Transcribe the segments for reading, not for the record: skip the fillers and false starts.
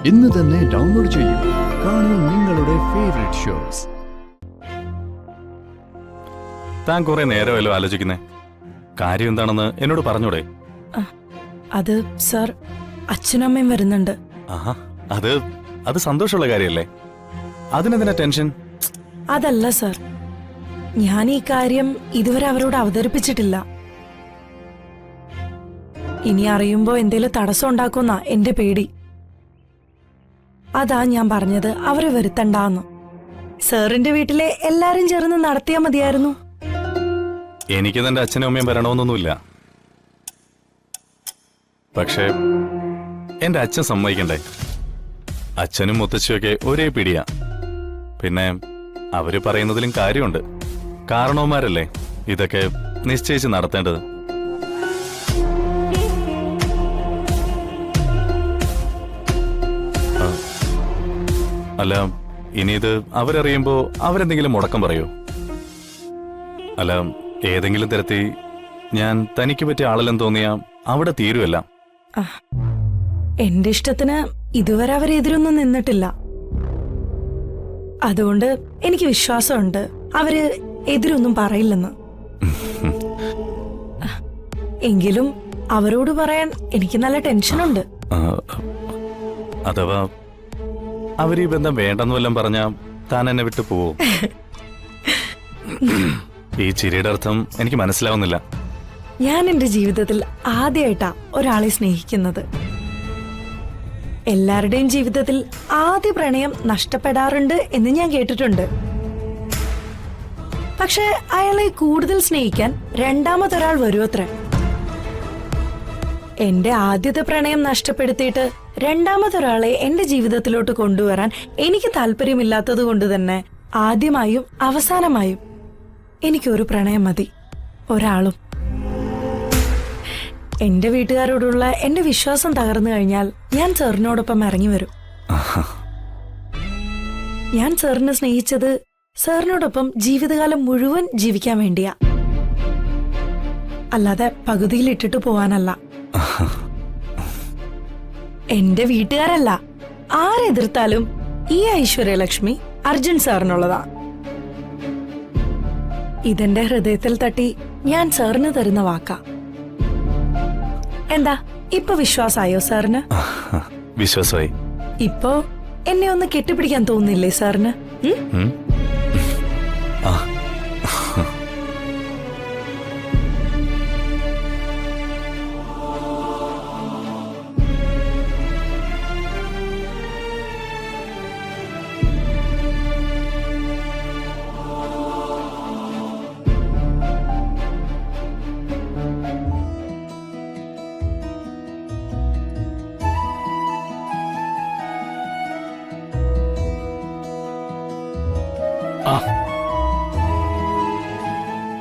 ഇന്ന് തന്നെ ഡൗൺലോഡ് ചെയ്യൂ. കാണൂ നിങ്ങളുടെ ഫേവറേറ്റ് ഷോസ്. താൻ കുറെ നേരമല്ലോ ആലോചിക്കുന്നേ. കാര്യം എന്താണെന്ന് എന്നോട് പറഞ്ഞൂടെ? അത് സർ, അച്ഛനമ്മയും വരുന്നുണ്ട്. ആഹാ, അത് സന്തോഷമുള്ള കാര്യല്ലേ. അതിനെന്തിനാ ടെൻഷൻ? അതല്ല സർ, ഞാൻ ഈ കാര്യം ഇതുവരെ അവരോട് അവതരിപ്പിച്ചിട്ടില്ല. ഇനി അറിയുമ്പോ എന്തേലും തടസ്സം ഉണ്ടാക്കുന്ന എന്റെ പേടി. അതാ ഞാൻ പറഞ്ഞത് അവരെ വരുത്തണ്ടാന്ന്. സാറിന്റെ വീട്ടിലെ എല്ലാരും ചേർന്ന് നടത്തിയാ മതിയായിരുന്നു. എനിക്ക് തന്റെ അച്ഛനും അമ്മയും വരണമെന്നൊന്നുമില്ല. പക്ഷേ എന്റെ അച്ഛൻ സമ്മതിക്കണ്ടേ? അച്ഛനും മുത്തച്ഛയൊക്കെ ഒരേ പിടിയാ. പിന്നെ അവര് പറയുന്നതിലും കാര്യമുണ്ട്. കാരണവന്മാരല്ലേ ഇതൊക്കെ നിശ്ചയിച്ച് നടത്തേണ്ടത്. അല്ല, ഇനി ഇത് അവരറിയുമ്പോ അവരെന്തെങ്കിലും മുടക്കം പറയോ? അല്ല, ഏതെങ്കിലും തരത്തിൽ ഞാൻ തനിക്ക് പറ്റിയ ആളല്ലെന്ന് തോന്നിയാ അവിടെ തീരുമല്ല. എന്റെ ഇഷ്ടത്തിന് ഇതുവരെ അവരെതിരൊന്നും നിന്നിട്ടില്ല. അതുകൊണ്ട് എനിക്ക് വിശ്വാസമുണ്ട് അവര് എതിരൊന്നും പറയില്ലെന്ന്. എങ്കിലും അവരോട് പറയാൻ എനിക്ക് നല്ല ടെൻഷനുണ്ട്. അഥവാ അവരീ ബന്ധം വേണ്ടെന്ന് വല്ലതും പറഞ്ഞാ താൻ എന്നെ വിട്ടു പോവും? ഈ ചിരിയുടെ അർത്ഥം എനിക്ക് മനസ്സിലാവുന്നില്ല. ഞാൻ എന്റെ ജീവിതത്തിൽ ആദ്യമായിട്ടാ ഒരാളെ സ്നേഹിക്കുന്നത്. എല്ലാവരുടെയും ജീവിതത്തിൽ ആദ്യ പ്രണയം നഷ്ടപ്പെടാറുണ്ട് എന്ന് ഞാൻ കേട്ടിട്ടുണ്ട്. പക്ഷെ അയാളെ കൂടുതൽ സ്നേഹിക്കാൻ രണ്ടാമതൊരാൾ വരുമത്രേ. എന്റെ ആദ്യത്തെ പ്രണയം നഷ്ടപ്പെടുത്തിയിട്ട് രണ്ടാമതൊരാളെ എന്റെ ജീവിതത്തിലോട്ട് കൊണ്ടുവരാൻ എനിക്ക് താല്പര്യമില്ലാത്തത് കൊണ്ട് തന്നെ ആദ്യമായും അവസാനമായും എനിക്കൊരു പ്രണയം മതി, ഒരാളും. എന്റെ വീട്ടുകാരോടുള്ള എന്റെ വിശ്വാസം തകർന്നു കഴിഞ്ഞാൽ ഞാൻ സാറിനോടൊപ്പം ഇറങ്ങി വരും. ഞാൻ സാറിനെ സ്നേഹിച്ചത് സാറിനോടൊപ്പം ജീവിതകാലം മുഴുവൻ ജീവിക്കാൻ വേണ്ടിയാ, അല്ലാതെ പകുതിയിൽ ഇട്ടിട്ട് പോവാനല്ല. എന്റെ വീട്ടുകാരല്ല ആരെതിർത്താലും ഈ ഐശ്വര്യലക്ഷ്മി അർജുൻ സാറിനുള്ളതാ. ഇതെന്റെ ഹൃദയത്തിൽ തട്ടി ഞാൻ സാറിന് തരുന്ന വാക്കാ. എന്താ ഇപ്പൊ വിശ്വാസായോ സാറിന്? വിശ്വാസമായി. ഇപ്പോ എന്നെ ഒന്ന് കെട്ടിപ്പിടിക്കാൻ തോന്നുന്നില്ലേ സാറിന്?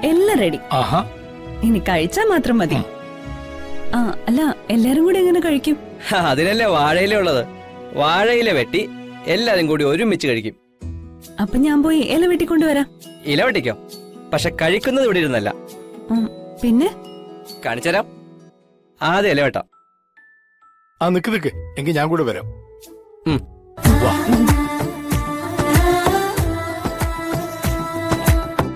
എല്ലാം റെഡി. ഇനി കഴിച്ചാ മാത്രം മതി. അല്ല, എല്ലാരും കൂടി എങ്ങനെ കഴിക്കും? അതിനല്ലേ വാഴയില ഉള്ളത്. വാഴയില വെട്ടി എല്ലാരും കൂടി ഒരുമിച്ച് കഴിക്കും. അപ്പൊ ഞാൻ പോയി ഇല വെട്ടിക്കൊണ്ടുവരാം. ഇല വെട്ടിക്കോ, പക്ഷെ കഴിക്കുന്നത് ഇവിടെ ഇരുന്നല്ല. പിന്നെ കാണിച്ചരാം. ആദ്യം ഇല വെട്ടാം. നിക്ക് എങ്കിൽ ഞാൻ കൂടെ വരാം. വാ.